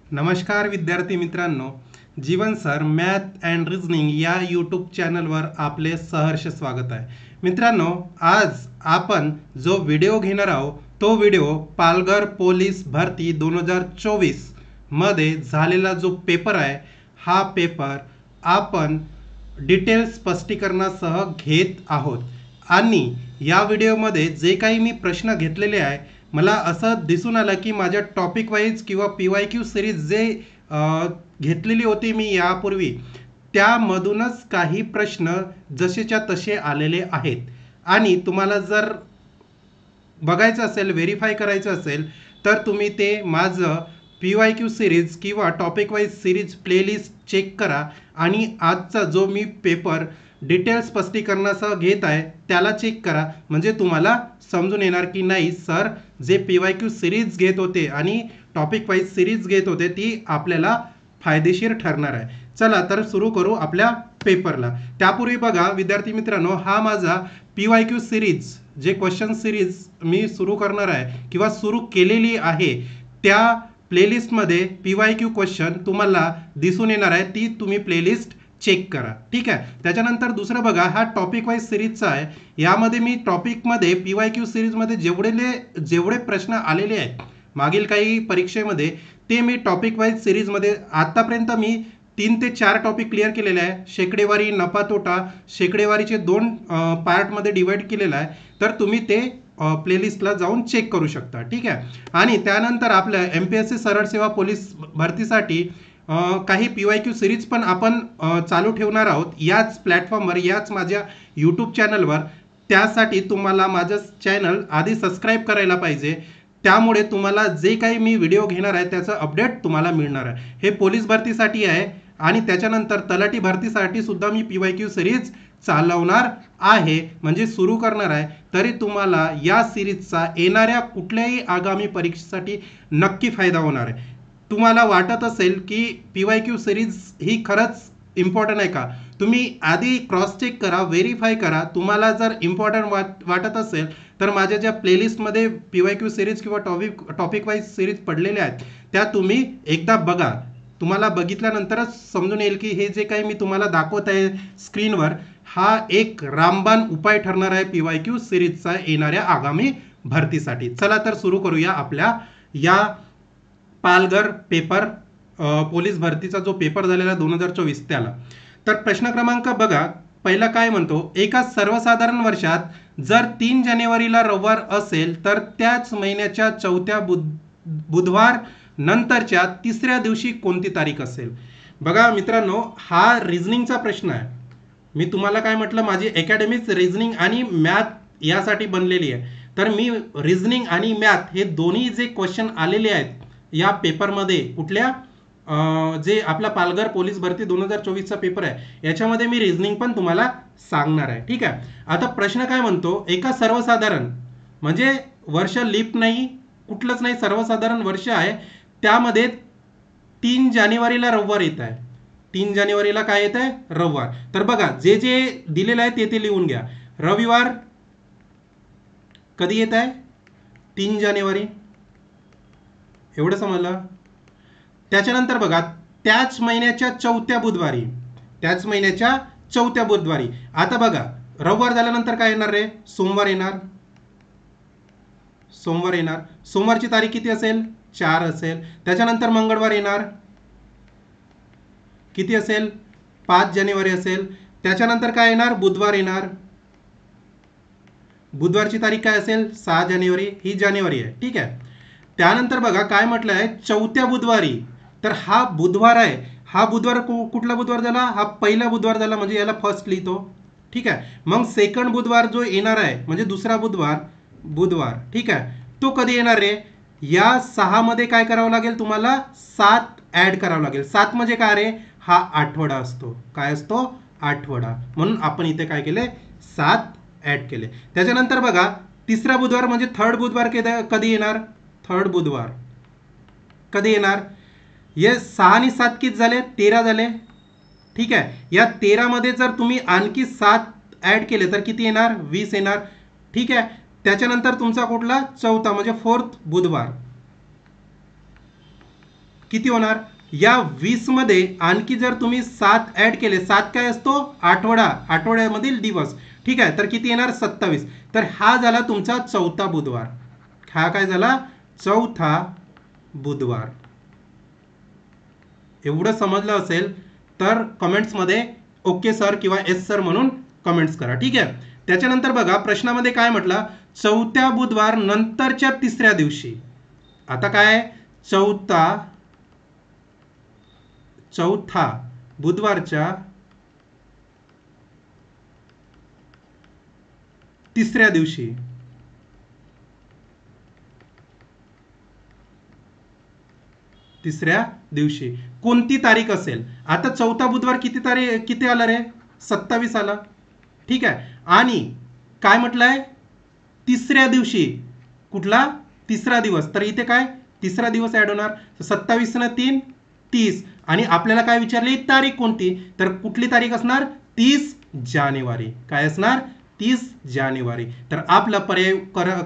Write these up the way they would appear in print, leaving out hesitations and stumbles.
नमस्कार विद्यार्थी मित्रांनो, जीवन सर मॅथ अँड रिझनिंग या यूट्यूब चॅनलवर आपले सहर्ष स्वागत आहे. मित्रांनो, आज आपण जो व्हिडिओ घेणार आहोत तो व्हिडिओ पालघर पोलीस भरती 2024 मध्ये झालेला जो पेपर आहे, हा पेपर आपण डिटेल स्पष्टीकरणासह घेत आहोत. आणि या व्हिडिओमध्ये जे काही मी प्रश्न घेतलेले आहे, मला असं दिसून आलं की माझ्या टॉपिक वाईज किंवा PYQ सिरीज जे घेतलेली होती मी यापूर्वी, त्यामधूनच काही प्रश्न जसेच्या तसे आलेले आहेत. आणि तुम्हाला जर बघायचं असेल, व्हेरीफाय करायचं असेल, तर तुम्ही ते माझं PYQ सिरीज किंवा topic wise series playlist check करा आणि आजचा जो मी पेपर डिटेल स्पष्टीकरणासह घेत आहे त्याला चेक करा. म्हणजे तुम्हाला समजून येणार की नाही सर जे PYQ सिरीज घेत होते आणि टॉपिक वाईज सिरीज घेत होते ती आपल्याला फायदेशीर ठरणार आहे. चला तर सुरू करू आपल्या पेपरला. त्यापूर्वी बघा विद्यार्थी मित्रांनो, हा माझा PYQ सिरीज जे क्वेश्चन सिरीज मी सुरू करणार आहे किंवा सुरू केलेली आहे, त्या प्लेलिस्टमध्ये PYQ क्वेश्चन तुम्हाला दिसून येणार आहे. ती तुम्ही प्लेलिस्ट चेक करा, ठीक आहे. त्याच्यानंतर दुसरं बघा, हा टॉपिक वाईज सिरीजचा आहे. यामध्ये मी टॉपिकमध्ये PYQ सिरीजमध्ये जेवढे प्रश्न आलेले आहेत मागील काही परीक्षेमध्ये, ते मी टॉपिक वाईज सिरीजमध्ये आतापर्यंत मी 3 ते 4 टॉपिक क्लिअर केलेले आहे. शेकडेवारी, नफा तोटा, शेकडेवारीचे 2 पार्टमध्ये डिवाइड केलेलं आहे. तर तुम्ही ते प्लेलिस्टला जाऊन चेक करू शकता, ठीक आहे. आणि त्यानंतर आपल्या MPSC सरळ सेवा पोलीस भरतीसाठी काही PYQ सिरीज पण आपण चालू ठेवणार आहोत याच प्लॅटफॉर्मवर, याच माझ्या यूट्यूब चॅनलवर. त्यासाठी तुम्हाला माझं चॅनल आधी सबस्क्राईब करायला पाहिजे. त्यामुळे तुम्हाला जे काही मी व्हिडिओ घेणार आहे त्याचं अपडेट तुम्हाला मिळणार आहे. हे पोलीस भरतीसाठी आहे आणि त्याच्यानंतर तलाठी भरतीसाठी सुद्धा मी PYQ सिरीज चालवणार आहे, म्हणजे सुरू करणार आहे. तरी तुम्हाला या सिरीजचा येणाऱ्या कुठल्याही आगामी परीक्षेसाठी नक्की फायदा होणार आहे. तुम्हाला वाटत असेल की PYQ सिरीज ही खरंच इम्पॉर्टंट आहे का, तुम्ही आधी क्रॉस चेक करा, व्हेरीफाय करा. तुम्हाला जर इम्पॉर्टंट वाटत असेल तर माझ्या ज्या प्लेलिस्टमध्ये PYQ सिरीज किंवा टॉपिक वाईज सिरीज पडलेल्या आहेत त्या तुम्ही एकदा बघा. तुम्हाला बघितल्यानंतरच समजून येईल की हे जे काही मी तुम्हाला दाखवत आहे स्क्रीनवर, हा एक रामबाण उपाय ठरणार आहे PYQ सिरीजचा येणाऱ्या आगामी भरतीसाठी. चला तर सुरू करूया आपल्या या पालघर पेपर पोलीस भरतीचा जो पेपर झालेला 2024 त्याला. तर प्रश्न क्रमांक बघा, पहिला काय म्हणतो, एका सर्वसाधारण वर्षात जर 3 जानेवारीला रविवार असेल तर त्याच महिन्याच्या चौथ्या बुधवार नंतरच्या तिसऱ्या दिवशी कोणती तारीख असेल. बघा मित्रांनो, हा रिझनिंगचा प्रश्न आहे. मी तुम्हाला काय म्हटलं, माझी अकॅडमीच रिझनिंग आणि मॅथ यासाठी बनलेली आहे. तर मी रिझनिंग आणि मॅथ हे दोन्ही जे क्वेश्चन आलेले आहेत या पेपरमध्ये, कुठल्या जे आपला पालघर पोलीस भरती 2024चा पेपर आहे याच्यामध्ये मी रिझनिंग पण तुम्हाला सांगणार आहे, ठीक आहे. आता प्रश्न काय म्हणतो, एका सर्वसाधारण म्हणजे वर्ष लीप नाही, कुठलंच नाही, सर्वसाधारण वर्ष आहे, त्यामध्ये 3 जानेवारीला रविवार येत आहे. 3 जानेवारीला काय येत आहे, रविवार. तर बघा जे जे दिलेलं आहे ते लिहून घ्या. रविवार कधी येत आहे, 3 जानेवारी, एवढं समजलं. त्याच्यानंतर बघा, त्याच महिन्याच्या चौथ्या बुधवारी, त्याच महिन्याच्या चौथ्या बुधवारी. आता बघा, रविवार झाल्यानंतर काय येणार रे, सोमवार येणार, सोमवार येणार. सोमवारची तारीख किती असेल, 4 असेल. त्याच्यानंतर मंगळवार येणार, किती असेल, 5 जानेवारी असेल. त्याच्यानंतर काय येणार, बुधवार येणार. बुधवारची तारीख काय असेल, 6 जानेवारी, ही जानेवारी आहे, ठीक आहे. त्यानंतर बघा काय म्हटलं आहे, चौथ्या बुधवारी. तर हा बुधवार आहे, हा बुधवार कुठला बुधवार झाला, हा पहिला बुधवार झाला, म्हणजे याला फर्स्ट लिहितो, ठीक आहे. मग सेकंड बुधवार जो येणार आहे म्हणजे दुसरा बुधवार, ठीक आहे, तो कधी येणार रे, या 6 मध्ये काय करावं लागेल तुम्हाला, 7 ऍड करावं लागेल. 7 म्हणजे काय रे, हा आठवडा असतो. काय असतो, आठवडा. म्हणून आपण इथे काय केले, 7 ऍड केले. त्याच्यानंतर बघा, तिसरा बुधवार म्हणजे थर्ड बुधवार कधी येणार, थर्ड बुधवार कधी येणार, हे 6 आणि 7 किती झाले, 13 झाले, ठीक आहे. या 13 मध्ये जर तुम्ही आणखी 7 ऍड केले तर किती येणार, 20 येणार, ठीक आहे. त्याच्यानंतर तुमचा कुठला, चौथा म्हणजे फोर्थ बुधवार, किती होणार? या 20 मध्ये आणखी जर तुम्ही 7 ऍड केले, 7 काय असतो? आठवडा, आठवड्यामधील दिवस, ठीक आहे. तर किती येणार? 27. तर हा झाला तुमचा चौथा बुधवार. हा काय झाला? चौथा बुधवार. एवढं समजलं असेल तर कमेंट्समध्ये ओके सर किंवा एस सर म्हणून कमेंट्स करा, ठीक आहे. त्याच्यानंतर बघा प्रश्नामध्ये काय म्हटलं? चौथ्या बुधवार नंतरच्या तिसऱ्या दिवशी. आता काय? चौथा बुधवारच्या तिसऱ्या दिवशी. तिसऱ्या दिवशी कोणती तारीख असेल? आता चौथा बुधवार किती आला रे? 27 आला, ठीक आहे. आणि काय म्हटलंय? तिसऱ्या दिवशी. कुठला? तिसरा दिवस. तर इथे काय? तिसरा दिवस ऍड होणार. 27 न 3 30. आणि आपल्याला काय विचारली? तारीख कोणती? तर कुठली तारीख असणार? 30 जानेवारी. काय असणार? 30 जानेवारी. तर आपला पर्याय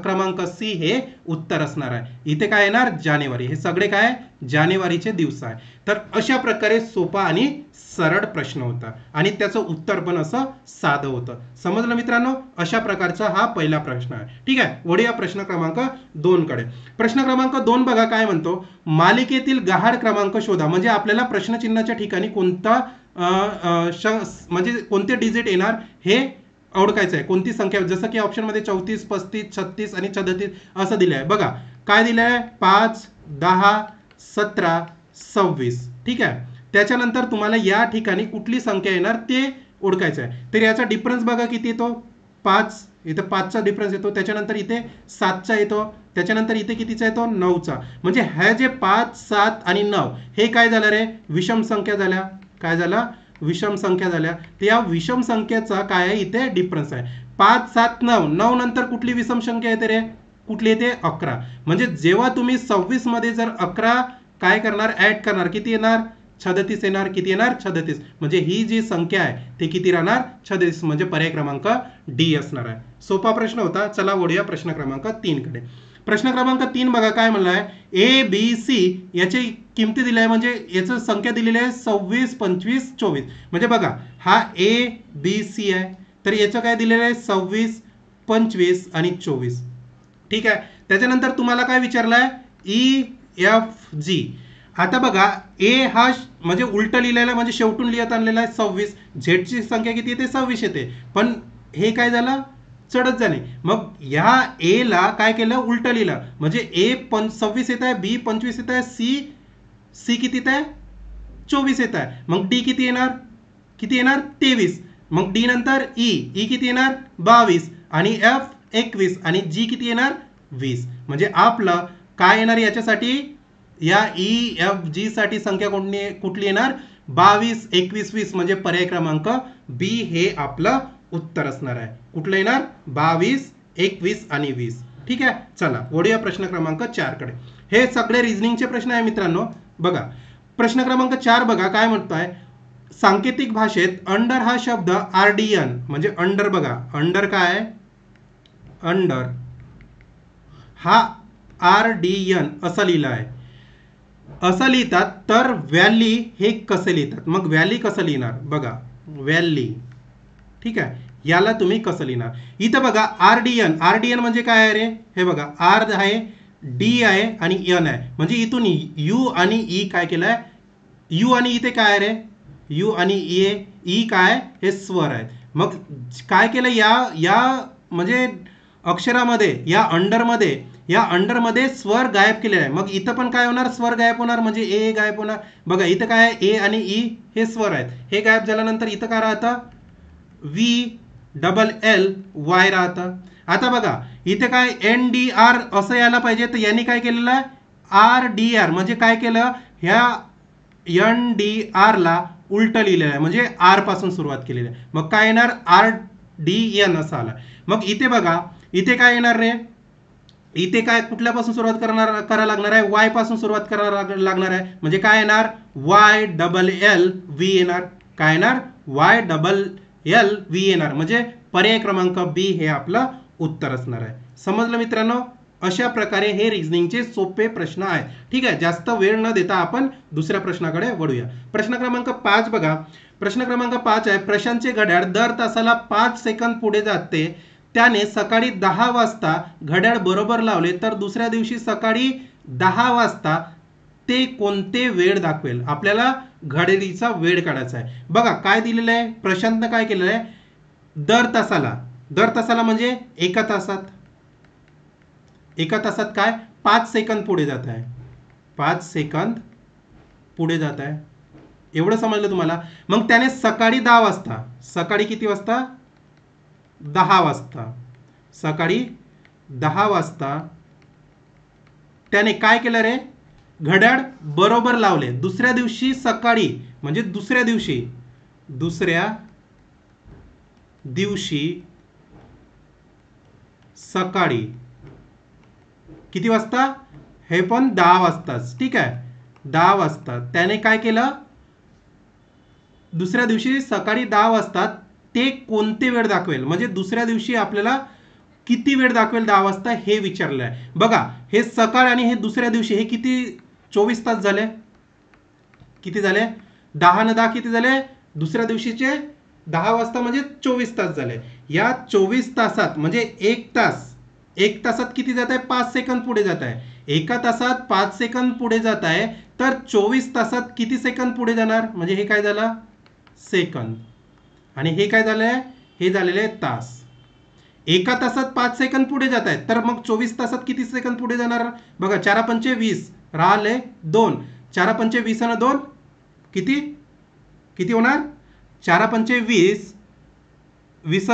क्रमांक सी हे उत्तर असणार आहे. इथे काय येणार? जानेवारी. हे सगळे काय? जानेवारीचे दिवस आहे. तर अशा प्रकारे सोपा आणि सरळ प्रश्न होता आणि त्याचं उत्तर पण असं साधं होतं. समजलं मित्रांनो? अशा प्रकारचा हा पहिला प्रश्न आहे, ठीक आहे. वळूया प्रश्न क्रमांक 2 कडे. प्रश्न क्रमांक 2 बघा काय म्हणतो? मालिकेतील गहाळ क्रमांक शोधा. म्हणजे आपल्याला प्रश्नचिन्हाच्या ठिकाणी कोणता म्हणजे कोणते डिजिट येणार हे ओळखायचं आहे. कोणती संख्या? जसं की ऑप्शन मध्ये 34, 35, 36 आणि 37 असं दिलं आहे. बघा काय दिलं आहे? 5, 10, 17, 26, ठीक आहे. त्याच्यानंतर तुम्हाला या ठिकाणी कुठली संख्या येणार ते ओळखायचं आहे. तर याचा डिफरन्स बघा किती येतो? 5. इथे 5चा डिफरन्स येतो. त्याच्यानंतर इथे 7चा येतो. त्याच्यानंतर इथे कितीचा येतो? 9चा. म्हणजे हे जे 5, 7 आणि 9 हे काय झालं रे? विषम संख्या झाल्या. काय झाला? विषम संख्या झाल्या. तर या विषम संख्येचा काय आहे? इथे डिफरन्स आहे. 5, 7, 9. 9 नंतर कुठली विषम संख्या येते रे? कुठली येते? 11. म्हणजे जेव्हा तुम्ही 26 मध्ये जर 11 काय करणार? ऍड करणार, किती येणार? 36 येणार. किती येणार? 36. म्हणजे ही जी संख्या आहे ते किती राहणार? 36. म्हणजे पर्याय क्रमांक डी असणार आहे. सोपा प्रश्न होता. चला वळूया प्रश्न क्रमांक 3 कडे. प्रश्न क्रमांक 3 बघा काय म्हणलाय? ए बी सी याची किमती दिल्या आहे. म्हणजे याची संख्या दिलेली आहे 26, 25, 24. म्हणजे बघा हा ए बी सी आहे. तर याचं काय दिलेलं आहे? 26, 25 आणि 24, ठीक आहे. त्याच्यानंतर तुम्हाला काय विचारलंय? E F G. आता बघा ए हा म्हणजे उलट लिहिलेला म्हणजे शेवटून लिहित आणलेला आहे 26. झेडची संख्या किती येते? 26 येते. पण हे काय झालं? चढत जाणे. मग ह्या ए ला काय केलं? उलट लिहिलं. म्हणजे ए 26 येत आहे, बी 25 येत आहे, सी किती येत आहे? 24 येत आहे. मग डी किती येणार? किती येणार? 23. मग डी नंतर ई किती येणार? 22 आणि एफ 21 आणि जी किती येणार? 20. म्हणजे आपलं काय येणार याच्यासाठी? या ई एफ जी साठी संख्या कुठली येणार? 22, 21, 20. म्हणजे पर्याय क्रमांक बी हे आपलं उत्तर असणार आहे. कुठलं येणार? 22, 21 आणि 20, ठीक आहे. चला वळूया प्रश्न क्रमांक 4 कडे. हे सगळे रिझनिंगचे प्रश्न आहे मित्रांनो. बघा प्रश्न क्रमांक 4 बघा काय म्हणतोय? सांकेतिक भाषेत अंडर हा शब्द आरडीएन म्हणजे अंडर. बघा अंडर काय? अंडर हा आरडीएन असं लिहिलं आहे. असं लिहितात. तर व्हॅली हे कसं लिहितात? मग व्हॅली कसं लिहिणार? बघा व्हॅली, ठीक आहे. याला तुम्ही कसं लिहिणार? इथं बघा आरडीएन. आरडीएन म्हणजे काय आहे रे? हे बघा आर आहे, डी आहे आणि एन आहे. म्हणजे इथून यू आणि ई काय केलंय? यू आणि इथे काय आहे रे? यू आणि ई काय? हे स्वर आहेत. मग काय केलं? या म्हणजे अक्षरामध्ये या अंडरमध्ये स्वर गायब केलेला आहे. मग इथं पण काय होणार? स्वर गायब होणार. म्हणजे ए गायब होणार. बघा इथं काय आहे? ए आणि ई हे स्वर आहेत. हे गायब झाल्यानंतर इथं काय राहतं? व्ही डबल एल वाय राहतं. आता बघा इथे काय? एन डी आर असं यायला पाहिजे. तर यांनी काय केलेलं आहे? R D R. म्हणजे काय केलं? ह्या एन डी आर ला उलट लिहिलेलं आहे. म्हणजे आर पासून सुरुवात केलेली आहे. मग काय येणार? आर डी एन असं आलं. मग इथे बघा इथे काय येणार रे? इथे काय कुठल्यापासून सुरुवात करायला लागणार आहे? वाय पासून सुरुवात करायला लागणार आहे. म्हणजे काय येणार? वाय डबल एल व्ही येणार. काय येणार? वाय डबल एल व्ही येणार. म्हणजे पर्याय क्रमांक बी हे आपलं उत्तर असणार आहे. समजलं मित्रांनो? अशा प्रकारे हे रिझनिंगचे सोपे प्रश्न आहेत. ठीक आहे, जास्त वेळ न देता आपण दुसऱ्या प्रश्नाकडे वळूया. प्रश्न क्रमांक 5 बघा. प्रश्न क्रमांक 5 आहे, प्रशांतचे घड्याळ दर तासाला 5 सेकंद पुढे जाते. त्याने सकाळी 10 वाजता घड्याळ बरोबर लावले तर दुसऱ्या दिवशी सकाळी 10 वाजता ते कोणते वेळ दाखवेल? आपल्याला घड्याळीचा वेळ काढायचा आहे. बघा काय दिलेलं आहे, प्रशांतनं काय केलेलं आहे, दर तासाला म्हणजे एका तासात काय 5 सेकंद पुढे जात आहे. 5 सेकंद पुढे जात आहे, एवढं समजलं तुम्हाला. मग त्याने सकाळी 10 वाजता, सकाळी किती वाजता, 10 वाजता, सकाळी 10 वाजता त्याने काय केलं रे, घड्याळ बरोबर लावले. दुसऱ्या दिवशी सकाळी म्हणजे दुसऱ्या दिवशी सकाळी किती वाजता, हे पण 10 वाजताच. ठीक आहे, 10 वाजता त्याने काय केलं, दुसऱ्या दिवशी सकाळी 10 वाजता ते कोणते वेळ दाखवेल, म्हणजे दुसऱ्या दिवशी आपल्याला किती वेळ दाखवेल 10 वाजता हे विचारलं आहे. बघा हे सकाळ आणि हे दुसऱ्या दिवशी हे किती 24 तास झाले. किती झाले, 10 न 10 किती झाले, दुसऱ्या दिवशीचे 10 वाजता म्हणजे 24 तास झाले. या 24 तासात म्हणजे एक तासात किती जात आहे, 5 सेकंद पुढे जात आहे. एका तासात 5 सेकंद पुढे जात आहे, तर 24 तासात किती सेकंद पुढे जाणार, म्हणजे हे काय झालं सेकंद, आणि हे काय झालंय, हे झालेले तास. एका तासात 5 सेकंद पुढे जात आहे, तर मग 24 तासात किती सेकंद पुढे जाणार. बघा 4 पंचे 20 राहिले 2, 4 पंचे 20 आणि 2 किती होणार, 4 पंचे 20, 20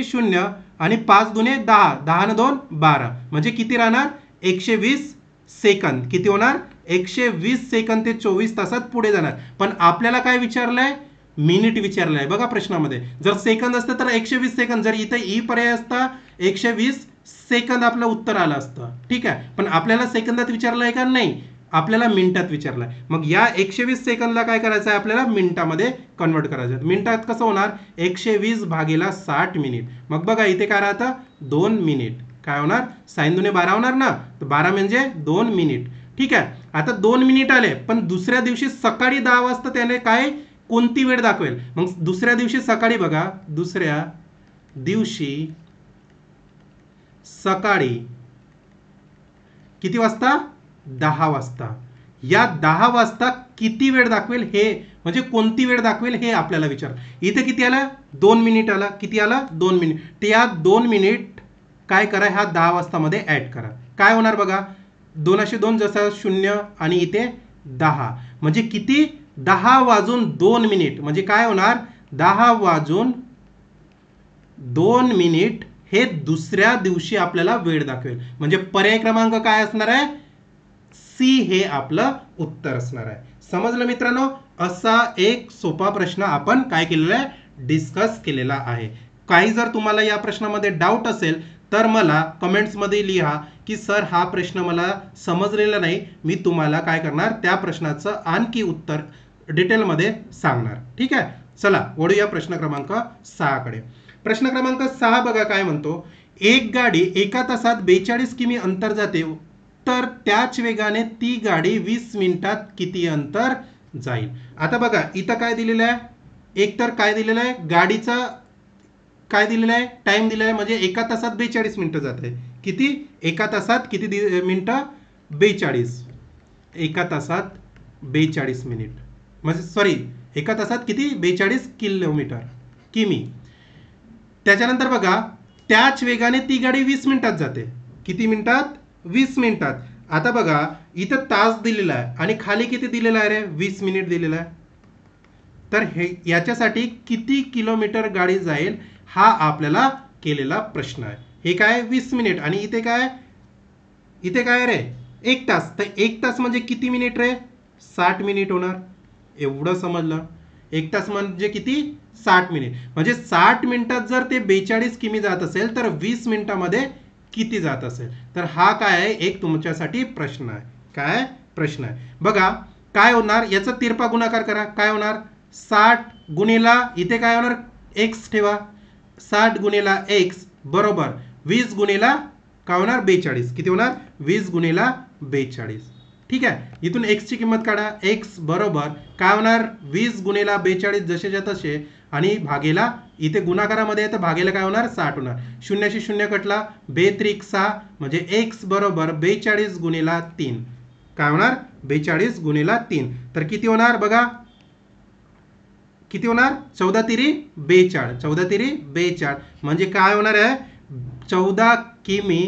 0 आणि 5 दुने 10, 10 न 2 12, म्हणजे किती राहणार 120 सेकंद. किती होणार 120 सेकंद ते 24 तासात पुढे जाणार. पण आपल्याला काय विचारलंय, मिनिट विचारलंय. बघा प्रश्नामध्ये जर सेकंद असतं तर 120 सेकंद, जर इथे ई पर्याय असता 120 सेकंद आपलं उत्तर आलं असतं. ठीक आहे, पण आपल्याला सेकंदात विचारलंय का, नाही, आपल्याला मिनिटात विचारलंय. मग या 120 सेकंदला काय करायचं आहे, आपल्याला मिनिटामध्ये कन्वर्ट करायचं आहे. मिनिटात कसं होणार, 120 भागीला 60 मिनिट. मग बघा इथे काय राहतं 2 मिनिट, काय होणार, साइन 2 12 होणार ना, तर 12 म्हणजे 2 मिनिट. ठीक आहे, आता 2 मिनिट आले, पण दुसऱ्या दिवशी सकाळी 10 वाजता त्याने काय कोणती वेळ दाखवेल. मग दुसऱ्या दिवशी सकाळी बघा, दुसऱ्या दिवशी सकाळी किती वाजता, 10 वाजता. या 10 वाजता किती वेळ दाखवेल, हे म्हणजे कोणती वेळ दाखवेल हे आपल्याला विचार. इथे किती आला, 2 मिनिट आला. किती आला, 2 मिनिट. ते या 2 मिनिट काय करा, ह्या 10 वाजता मध्ये ऍड करा. काय होणार बघा, 2 जसा 0 आणि इथे 10, म्हणजे किती 10 वाजून 2 मिनिट, म्हणजे काय होणार 10 वाजून 2 मिनिट हे दुसऱ्या दिवशी आपल्याला वेळ दाखवेल. म्हणजे पर्याय क्रमांक काय असणार आहे, सी हे आपलं उत्तर असणार आहे. समजलं मित्रांनो, असा एक सोपा प्रश्न आपण काय केलेला आहे, डिस्कस केलेला आहे. काही जर तुम्हाला या प्रश्नामध्ये डाऊट असेल तर मला कमेंट्समध्ये लिहा की सर हा प्रश्न मला समजलेला नाही, मी तुम्हाला काय करणार त्या प्रश्नाचं आणखी उत्तर डिटेलमध्ये सांगणार. ठीक आहे, चला वळूया प्रश्न क्रमांक 6 कडे. प्रश्न क्रमांक 6 बघा काय म्हणतो, एक गाडी एका तासात 42 किमी अंतर जाते, तर त्याच वेगाने ती गाडी 20 मिनिटात किती अंतर जाईल. आता बघा इथं काय दिलेलं आहे, एकतर काय दिलेलं आहे, गाडीचा काय दिलेलं आहे, टाइम दिलेला आहे, म्हणजे एका तासात 42 मिनिटं जाते. किती, एका तासात किती मिनिटं, 42, एका तासात 42 मिनिट, म्हणजे सॉरी एका तासात किती 42 किमी. त्याच्यानंतर बघा त्याच वेगाने ती गाडी 20 मिनिटात जाते. किती मिनिटात, 20 मिनिटात. आता बघा इथं तास दिलेला आहे आणि खाली किती दिलेला आहे रे, 20 मिनिट दिलेला आहे. तर हे याच्यासाठी किती किलोमीटर गाडी जाईल हा आपल्याला केलेला प्रश्न आहे. हे काय 20 मिनिट आणि इथे काय रे 1 तास. तर 1 तास म्हणजे किती मिनिट रे, 60 मिनिट होणार. एवढं समजलं, 1 तास म्हणजे किती 60 मिनिट. म्हणजे 60 मिनिटात जर ते 42 किमी जात असेल तर 20 मिनिटामध्ये किती जात असेल. तर हा काय आहे, एक तुमच्यासाठी प्रश्न आहे. काय प्रश्न आहे बघा, काय होणार, याचा तिरपा गुणाकार करा. काय होणार, 60 गुणिला इथे काय होणार, x ठेवा, 60 गुणिला x बरोबर 20 गुणिला काय होणार 42. किती होणार 20 गुणिला 42. ठीक आहे, इथून x ची किंमत काढा. x बरोबर काय होणार 20 गुणिला 42 जसेच्या तसे आणि भागेला इथे गुणाकारामध्ये आहे तर भागेला काय होणार 60 होणार. शून्याशी शून्य कटला 2×6 म्हणजे x बरोबर 42 गुणिला 3. काय होणार 42 गुणिला 3. तर किती होणार बघा, किती होणार 14×3 = 42. 14×3 = 42 म्हणजे काय होणार आहे 14 किमी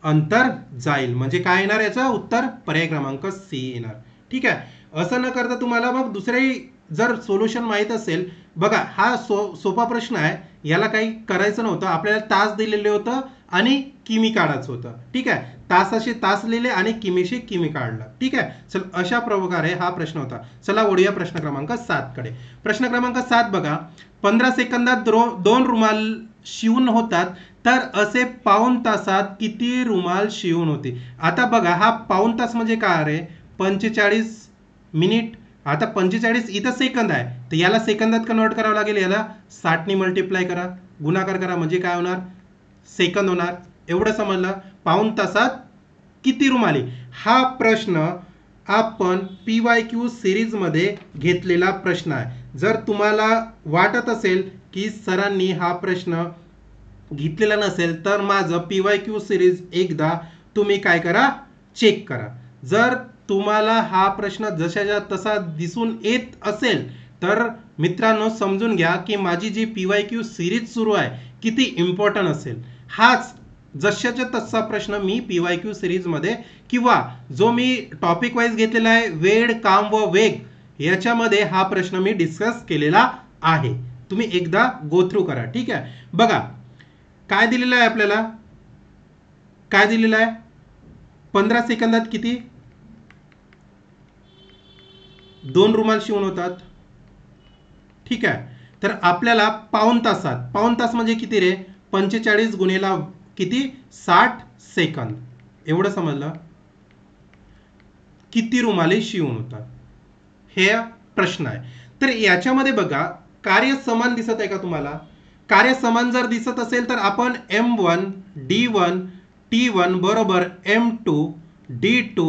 अंतर जाईल. म्हणजे काय येणार याचं उत्तर पर्याय क्रमांक सी येणार. ठीक आहे, असं न करता तुम्हाला मग दुसरेही जर सोल्युशन माहीत असेल बघा, हा सोपा प्रश्न आहे, याला काही करायचं नव्हतं, आपल्याला तास दिलेले होतं आणि किमी काढायचं होतं. ठीक आहे, तासाशी तास लिहिले आणि किमीशी किमी काढला. ठीक आहे, चल अशा प्रकारे हा प्रश्न होता. चला वळूया प्रश्न क्रमांक 7 कडे. प्रश्न क्रमांक 7 बघा, 15 सेकंदात 2 रुमाल शिवून होतात तर असे पाऊण तासात किती रुमाल शिवून होते. आता बघा हा पाऊण तास म्हणजे काय रे 45 मिनिट. आता 45 इथं सेकंद आहे तर याला सेकंदात कन्वर्ट करावं लागेल, याला 60 ने मल्टिप्लाय करा, गुणाकार करा म्हणजे काय होणार सेकंद होणार. एवढं समजलं. पाऊण तासात किती रुमाली हा प्रश्न आपण PYQ सिरीज मध्ये घेतलेला प्रश्न आहे. जर तुम्हाला वाटत असेल की सरांनी हा प्रश्न घेतलेला नसेल तर माझं PYQ सिरीज एकदा तुम्ही काय करा चेक करा. जर तुम्हाला हा प्रश्न जशाच्या तसा दिसून येत असेल तर मित्रांनो समजून घ्या की माझी जी PYQ सिरीज सुरू आहे किती इम्पॉर्टंट असेल. हाच जशाच्या तसा प्रश्न मी PYQ सिरीज मध्ये किंवा जो मी टॉपिक वाईज घेतलेला आहे वेळ काम व वेग याच्यामध्ये हा प्रश्न मी डिस्कस केलेला आहे. तुम्ही एकदा गो थ्रू करा. ठीक आहे, बघा काय दिलेलं आहे आपल्याला, काय दिलेलं आहे 15 सेकंदात किती 2 रुमाल शिवून होतात. ठीक आहे, तर आपल्याला पाऊण तास म्हणजे किती रे 45 गुणिला किती 60 सेकंद. एवढं समजलं किती रुमाले शिवून होतात हे प्रश्न आहे. तर याच्यामध्ये बघा कार्य समान दिसत आहे का तुम्हाला. कार्य समान जर दिसत असेल तर आपण M1 D1 T1 बरोबर M2 D2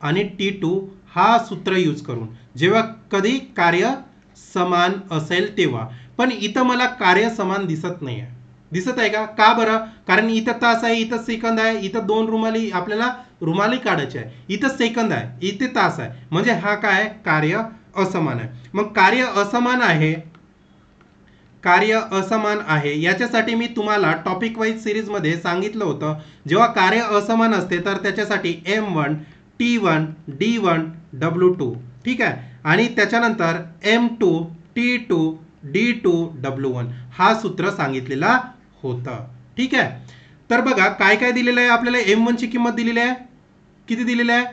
आणि T2 हा सूत्र यूज करून जेव्हा कधी कार्य समान असेल तेव्हा. पण इथं मला कार्य समान दिसत नाही आहे. दिसत आहे का, का बरं, कारण इथं तास आहे, इथं सेकंद आहे, इथं 2 रुमाली आपल्याला रुमाली काढायची आहे, इथं सेकंद आहे, इथे तास आहे, म्हणजे हा काय कार्य असमान आहे. मग कार्य असमान आहे, कार्य असमान आहे याच्यासाठी मी तुम्हाला टॉपिक वाईज सिरीज मध्ये सांगितलं होतं जेव्हा कार्य असमान असते तर त्याच्यासाठी M1 T1 D1 W2. ठीक आहे, आणि त्याच्यानंतर M2 T2 D2 W1 हा सूत्र सांगितलेला होतं. ठीक आहे, तर बघा काय काय दिलेलं आहे आपल्याला. M1 ची किंमत दिलेली आहे, किती दिलेली आहे,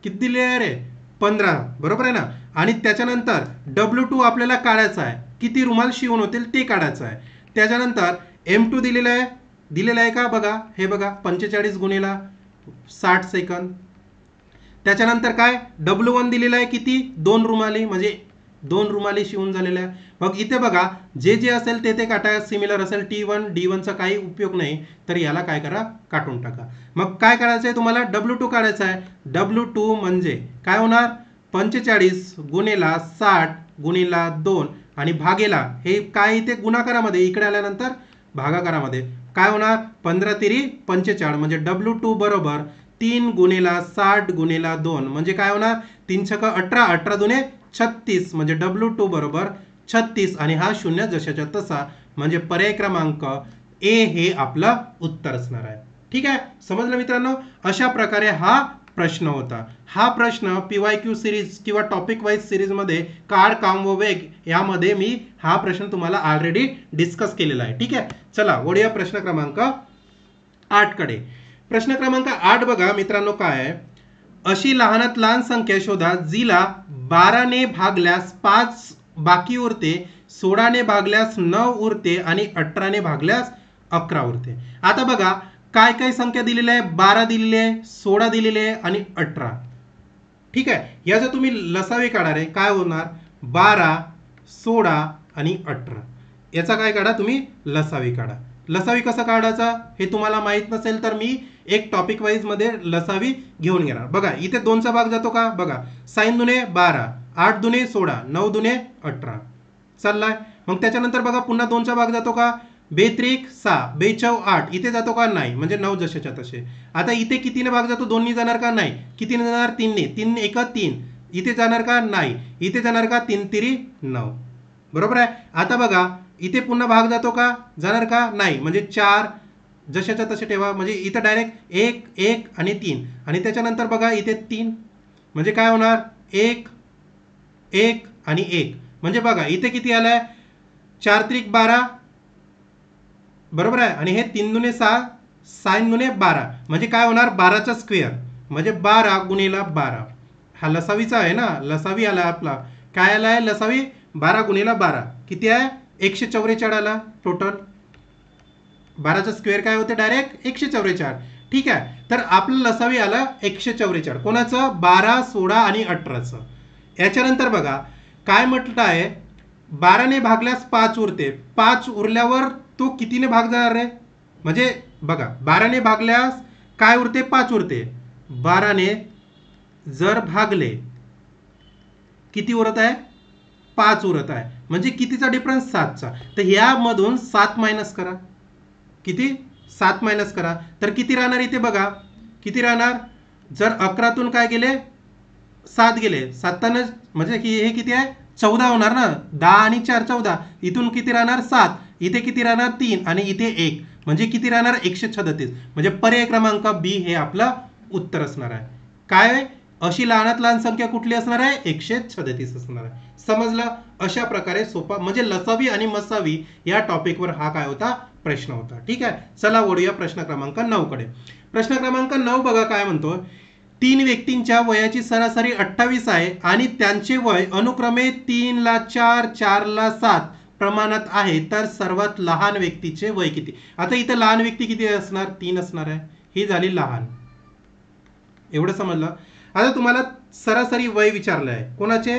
किती दिलेली आहे रे 15 बरोबर आहे ना. आणि त्याच्यानंतर W2 आपल्याला काढायचा आहे, किती रुमाल शिवून होतील ते काढायचं आहे. त्याच्यानंतर M2 दिलेलं आहे का बघा, हे बघा 45 गुणिला 60 सेकंद. त्याच्यानंतर काय W1 दिलेलं आहे किती 2 रुमाली म्हणजे 2 रुमाली शिवून झालेल्या आहे. मग इथे बघा जे जे असेल ते काटा, सिमिलर असेल T1 D1 चा काही उपयोग नाही तर याला काय करा काटून टाका. मग काय करायचं आहे तुम्हाला W2 काढायचा आहे. W2 म्हणजे काय होणार 45 गुणिला 60 गुणिला 2 आणि भागेला हे काय इथे गुणाकारामध्ये, इकडे आल्यानंतर भागाकारामध्ये काय होणार 15×3 = 45 म्हणजे W2 बरोबर 3 गुणिला 60 गुणिला 2 म्हणजे काय होणार 3×6 = 18 18×2 = 36 म्हणजे W2 बरोबर 36 आणि हा शून्य जशाच्या तसा म्हणजे पर्याय क्रमांक ए हे आपलं उत्तर असणार आहे. ठीक आहे, समजलं मित्रांनो. अशा प्रकारे हा प्रश्न होता. हा प्रश्न PYQ सिरीज किंवा टॉपिक वाईज सिरीज मध्ये काळ काम व वेग यामध्ये मी हा प्रश्न तुम्हाला ऑलरेडी डिस्कस केलेला आहे. ठीक आहे, चला वळूया प्रश्न क्रमांक 8 कडे. प्रश्न क्रमांक 8 बघा मित्रांनो काय आहे, अशी लहानात लहान संख्या शोधा जिला 12 ने भागल्यास 5 बाकी उरते, 16 ने भागल्यास 9 उरते आणि 18 ने भागल्यास 11 उरते. आता बघा काय काय संख्या दिलेल्या आहे, 12 दिलेली आहे, 16 दिलेली आहे आणि 18. ठीक आहे, याचा तुम्ही लसावी काढा रे, काय होणार 12 16 आणि 18. याचा काय काढा तुम्ही लसावी काढा. लसावी कसा काढायचा हे तुम्हाला माहित नसेल तर मी एक टॉपिक वाईज मध्ये लसावी घेऊन घेणार. बघा इथे 2चा भाग जातो का, बघा 6 दुने 12, 8 दुने 16, 9 दुने 18 चाललाय. मग त्याच्यानंतर बघा पुन्हा 2चा भाग जातो का, 2 त्रिक 6, 2 चौ 8, इथे जातो का, नाही, म्हणजे 9 जशाच्या तसे. आता इथे कितीने भाग जातो, 2नी जाणार का, नाही. कितीने जाणार, 3ने, 3 एक 3, इथे जाणार का, नाही. इथे जाणार का, 3 तिरी 9, बरोबर आहे. आता बघा इथे पुन्हा भाग जातो का, जाणार का, नाही, म्हणजे 4 जशाच्या तसे ठेवा, म्हणजे इथं डायरेक्ट 1 1 आणि 3, आणि त्याच्यानंतर बघा इथे 3, म्हणजे काय होणार, 1 1 आणि 1, म्हणजे बघा इथे किती आलाय, 4 त्रिक 12, बरोबर आहे. आणि हे 3 दुने 6, 6 दुने 12, म्हणजे काय होणार, 12चा स्क्वेअर, म्हणजे 12 गुणिला 12. हा लसावीचा आहे ना, लसावी आला आपला, काय आला आहे लसावी, 12 गुणिला 12 किती आहे, 144 आला टोटल. 12चा स्क्वेअर काय होते, डायरेक्ट 144. ठीक आहे, तर आपलं लसावी आला 144, कोणाचं, 12 16 आणि 18चं. याच्यानंतर बघा काय म्हटलं आहे, 12ने भागल्यास 5 उरते, 5 उरल्यावर तो कितीने भाग जाणार रे, म्हणजे बघा 12ने भागल्यास काय उरते, 5 उरते. 12ने जर भागले किती उरत आहे, 5 उरत आहे, म्हणजे कितीचा डिफरन्स, 7चा. तर ह्यामधून 7 मायनस करा, किती, 7 मायनस करा, तर किती राहणार इथे बघा, किती राहणार, जर 11तून काय गेले, 7 गेले, 7 म्हणजे हे किती आहे, 14 होणार ना, 10 आणि 4 14, इथून किती राहणार, 7, इथे किती राहणार, 3, आणि इथे 1, म्हणजे किती राहणार, 136. म्हणजे पर्याय क्रमांक बी हे आपलं उत्तर असणार आहे. काय, अशी लहानात लहान संख्या कुठली असणार आहे, 136 असणार आहे. समजलं. अशा प्रकारे सोपा, म्हणजे लसावी आणि मसावी या टॉपिकवर हा काय होता, प्रश्न होता. ठीक आहे, चला वळूया प्रश्न क्रमांक 9 कडे. प्रश्न क्रमांक 9 बघा काय म्हणतो, 3 व्यक्तींच्या वयाची सरासरी 28 आहे आणि त्यांचे वय अनुक्रमे 3 ला 4, 4 ला 7 प्रमाणात आहे, तर सर्वात लहान व्यक्तीचे वय किती. आता इथं लहान व्यक्ती किती असणार, 3 असणार आहे, ही झाली लहान. एवढं समजलं. आता तुम्हाला सरासरी वय विचारलं आहे, कोणाचे,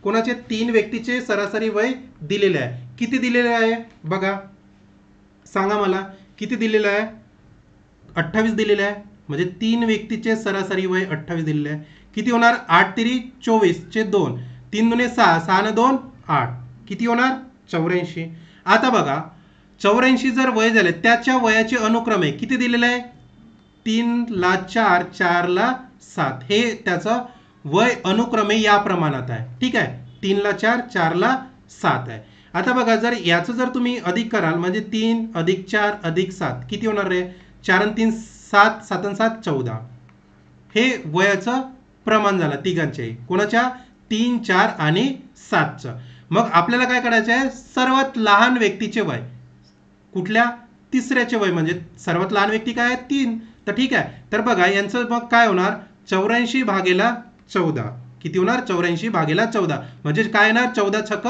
कोणाचे, 3 व्यक्तीचे सरासरी वय दिलेले आहे. किती दिलेले आहे बघा, सांगा मला किती दिलेलं आहे, 28 दिलेले आहे, म्हणजे 3 व्यक्तीचे सरासरी वय 28 दिलेले आहे. किती होणार, 8 तिरी 24 चे 2, 3 दुने 6, 6 ने 2 8, किती होणार, 84. आता बघा 84 जर वय झाले, त्याच्या वयाचे अनुक्रमे किती दिलेले आहे, 3 ला 4, 4 ला 7, हे त्याचं वय अनुक्रमे या प्रमाणात आहे. ठीक आहे, 3 ला 4, 4 ला 7 आहे. आता बघा जर याचं जर तुम्ही अधिक कराल, म्हणजे 3 अधिक 4 अधिक 7 किती होणार रे, 4 आणि 3 7, 7 आणि 7 14, हे वयाचं प्रमाण झालं तिघांचे, कोणाच्या, 3 4 आणि 7चं. मग आपल्याला काय करायचं आहे, सर्वात लहान व्यक्तीचे वय, कुठल्या, तिसऱ्याचे वय, म्हणजे सर्वात लहान व्यक्ती काय आहे, 3. तर ठीक आहे, तर बघा यांचं मग काय होणार, 84 भागेला 14, किती होणार, 84 भागेला 14, म्हणजे काय येणार, 14 छक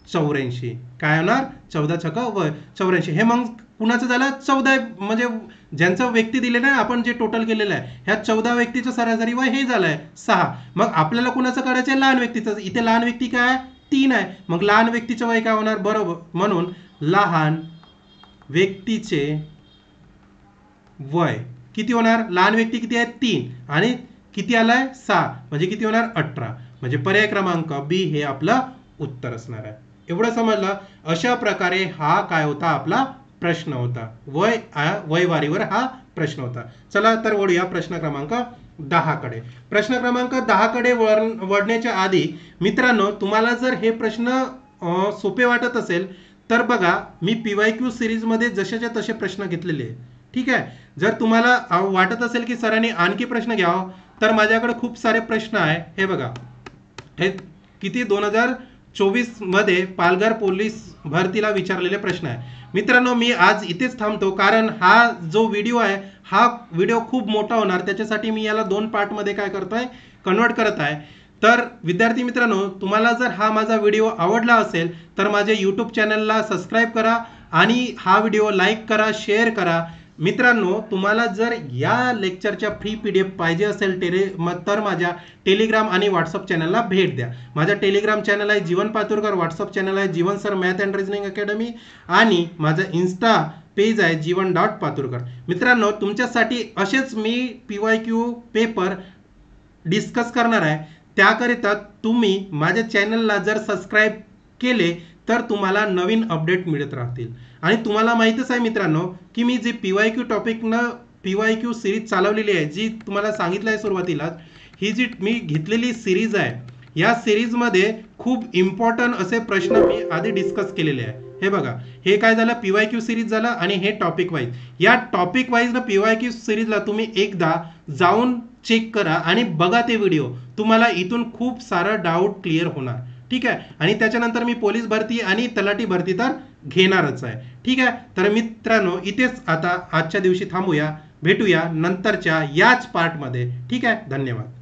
84, काय होणार, 14 छक 84. हे मग कुणाचं झालं, 14, म्हणजे ज्यांचं व्यक्ती दिलेलं आहे आपण जे टोटल केलेलं आहे, ह्या 14 व्यक्तीचं सरासरी वय हे झालंय 6. मग आपल्याला कुणाचं काढायचं आहे, लहान व्यक्तीचं. इथे लहान व्यक्ती काय, 3 आहे, मग लहान व्यक्तीचं वय काय होणार, बरोबर, म्हणून लहान व्यक्तीचे वय किती होणार, लहान व्यक्ती किती आहे, 3, आणि किती आलाय, 6, म्हणजे किती होणार, 18. म्हणजे पर्याय क्रमांक बी हे आपलं उत्तर असणार आहे. एवढं समजलं. अशा प्रकारे हा काय होता, आपला प्रश्न होता, वयवारीवर हा प्रश्न होता. चला तर वळूया प्रश्न क्रमांक 10 कडे. प्रश्न क्रमांक 10 कडे वळण्याच्या आधी मित्रांनो, तुम्हाला जर हे प्रश्न सोपे वाटत असेल तर बघा, मी PYQ सिरीजमध्ये जशाच्या तसे प्रश्न घेतलेले आहे. ठीक आहे, जर तुम्हाला वाटत असेल की सरांनी आणखी प्रश्न घ्यावं, तर माझ्याकडे खूप सारे प्रश्न आहे. हे बघा, हे किती 2024 मध्ये पालघर पोलीस भरतीला विचारलेले प्रश्न आहे. मित्रांनो, मी आज इथेच थांबतो, कारण हा जो व्हिडिओ आहे हा व्हिडिओ खूप मोठा होणार, त्याच्यासाठी मी याला 2 पार्टमध्ये काय करतोय, कन्वर्ट करत आहे. तर विद्यार्थी मित्रांनो, तुम्हाला जर हा माझा व्हिडिओ आवडला असेल तर माझ्या यूट्यूब चॅनलला सबस्क्राईब करा आणि हा व्हिडिओ लाईक करा, शेअर करा. मित्रांनो, तुम्हाला जर या लेक्चरच्या फ्री PDF पाहिजे असेल तर माझ्या टेलिग्राम आणि व्हॉट्सअप चॅनलला भेट द्या. माझा टेलिग्राम चॅनल आहे जीवन पातुरकर, व्हॉट्सअप चॅनल आहे Jeevan sir math and reasoning academy, आणि माझा इन्स्टा पेज आहे जीवन.पातुरकर. मित्रांनो, तुमच्यासाठी असेच मी PYQ पेपर डिस्कस करणार आहे. त्याकरिता तुम्ही माझ्या चॅनलला जर सबस्क्राईब केले तर तुम्हाला नवीन अपडेट मिळत राहतील. आणि तुम्हाला माहीतच आहे मित्रांनो की मी जी PYQ टॉपिकनं PYQ सिरीज चालवलेली आहे, जी तुम्हाला सांगितलं आहे सुरुवातीला, ही जी मी घेतलेली सिरीज आहे, या सिरीजमध्ये खूप इम्पॉर्टंट असे प्रश्न मी आधी डिस्कस केलेले आहे. हे बघा, हे काय झालं, PYQ सिरीज झालं आणि हे टॉपिक वाईज. या टॉपिक वाईज ना PYQ सिरीजला तुम्ही एकदा जाऊन चेक करा आणि बघा ते व्हिडिओ. तुम्हाला इथून खूप सारा डाऊट क्लिअर होणार. ठीक आहे. आणि त्याच्यानंतर मी पोलीस भरती आणि तलाठी भरती तर घेणारच आहे. ठीक आहे. तर मित्रांनो, इथेच आता आजच्या दिवशी थांबूया. भेटूया नंतरच्या याच पार्टमध्ये. ठीक आहे. धन्यवाद.